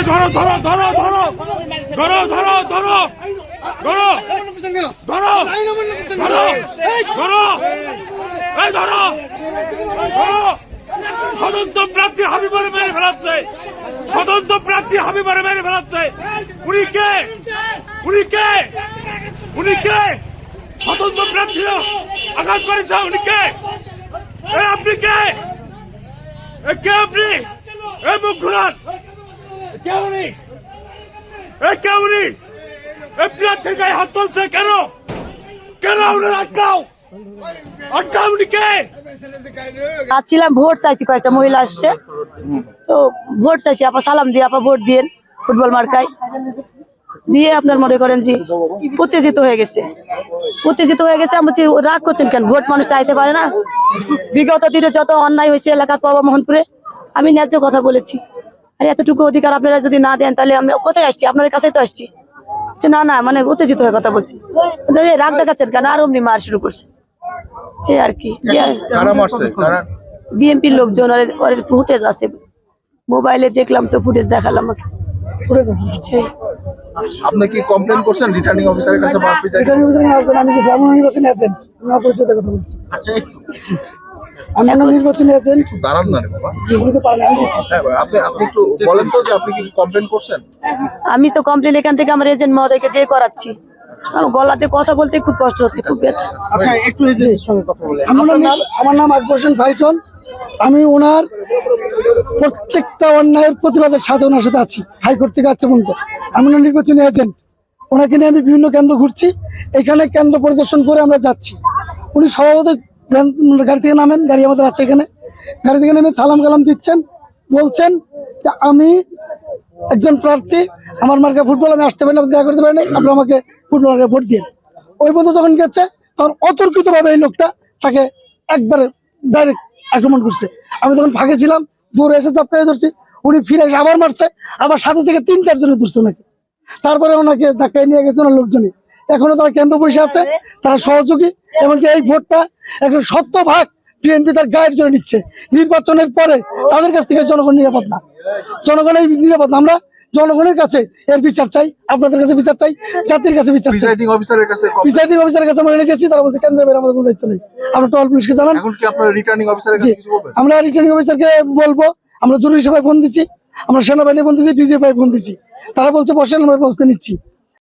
ধরো ধরো ধরো ধরো ধরো ধরো ধরো ধরো ধরো ধরো ধরো এই ধরো ধরো স্বতন্ত্র প্রার্থী হাবিবরে মেরে ফেলাচ্ছে, স্বতন্ত্র প্রার্থী হাবিবরে মেরে ফেলাচ্ছে। উনি কে? উনি কে? উনি কে? স্বতন্ত্র প্রার্থী আঘাত করেছে। উনি কে? আপনি কে? কে আপনি? এই মুখ ঘুরান। কে উনি? কে উনি? এই প্রার্থীর গায়ে হাত তুলছে কেন? কেন উনার আটকাও? আটকাও উনি কে? আসছিলাম ভোট চাইছি, কয়েকটা মহিলা আসছে তো ভোট চাইছি। আপা সালাম দিয়ে আপা ভোট দিয়েন ফুটবল মার্কায় দিয়ে আপনার মনে করেন যে উত্তেজিত হয়ে গেছে। আমি বলছি রাগ করছেন কেন? ভোট মানুষ চাইতে পারে না? বিগত দিনে যত অন্যায় হয়েছে এলাকার পাবা মোহনপুরে, আমি ন্যায্য কথা বলেছি। আর এতটুকু অধিকার আপনারা যদি না দেন তাহলে আমি কোথায় আসছি? আপনার কাছেই তো আসছি। না না মানে উত্তেজিত হয়ে কথা বলছি। রাগ দেখাচ্ছেন কেন? আর অমনি মার শুরু করছে এই আর কি। বিএনপির লোকজন ফুটেজ আছে, মোবাইলে দেখলাম তো ফুটেজ দেখালাম। ফুটেজ আছে। আপনি কি কমপ্লেইন করছেন রিটার্নিং অফিসারের কাছে? রিটার্নিং অফিসারের কাছে আমি গেছি, আমি নির্বাচনী এজেন্ট, আমার পরিচয়ের কথা বলছি। আমি নির্বাচনী এজেন্ট। দাঁড়ান না রে বাবা, যেগুলোতে পারেন আমি গেছি। আপনি একটু বলেন তো যে আপনি কি কমপ্লেইন করছেন? আমি তো কমপ্লেইন এখান থেকে আমার এজেন্ট মহোদয়কে দিয়ে করাচ্ছি। আমার গলাতে কথা বলতে খুব কষ্ট হচ্ছে, খুব ব্যথা। আচ্ছা একটু এজেন্টের সঙ্গে কথা বলেন। আমার নাম আকবর হোসেন ফাইটন। আমি ওনার প্রত্যেকটা অন্যায়ের প্রতিবাদের সাথে ওনার সাথে আছি, হাইকোর্ট থেকে আসছে পর্যন্ত। আমি ওনার নির্বাচনী এজেন্ট। ওনাকে নিয়ে আমি বিভিন্ন কেন্দ্র ঘুরছি, এখানে কেন্দ্র পরিদর্শন করে আমরা যাচ্ছি। উনি স্বভাবত গাড়ি থেকে নামেন, গাড়ি আমাদের আছে এখানে, গাড়ি থেকে নেমে সালাম কালাম দিচ্ছেন, বলছেন যে আমি একজন প্রার্থী, আমার মার্কা ফুটবল, আমি আসতে পারি না, দেখা করতে পারি না, আপনি আমাকে ফুটবল মার্কা ভোট দিন। ওই পর্যন্ত যখন গেছে তখন অতর্কিতভাবে এই লোকটা তাকে একবারে ডাইরেক্ট আক্রমণ করছে। আমি তখন ফাঁকে ছিলাম, দৌড়ে এসে চাপকাই ধরছি। উনি ফিরে এসে আবার মারছে, আবার সাথে থেকে 3-4 জনে ধরছে ওনাকে। তারপরে ওনাকে ধাক্কায় নিয়ে গেছে ওনার লোকজনই। এখনো তারা ক্যাম্পে বসে আছে, তারা সহযোগী। এমনকি এই ভোটটা এখন 70% বিএনপি তার গায়ের জন্য নিচ্ছে। নির্বাচনের পরে তাদের কাছ থেকে জনগণ নিরাপদ না, জনগণ এই নিরাপদ না। আমরা জনগণের কাছে এর বিচার চাই, আপনাদের কাছে বিচার চাই, জাতির কাছে বিচার চাই। প্রিসাইডিং অফিসারের কাছে আমরা এনেছি, তারা বলছে কেন্দ্রের বাইরে আমাদের কোনো দায়িত্ব নেই। আমরা টোল পুলিশকে জানান। এখন কি আপনারা রিটার্নিং অফিসারের কাছে কিছু বলবেন? আমরা রিটার্নিং অফিসারকে বলবো, আমরা জরুরি সভায় ফোন দিচ্ছি, আমরা সেনাবাহিনী ফোন দিচ্ছি, ডিজিএফআই ফোন দিচ্ছি। তারা বলছে বসেন, আমরা ব্যবস্থা নিচ্ছি।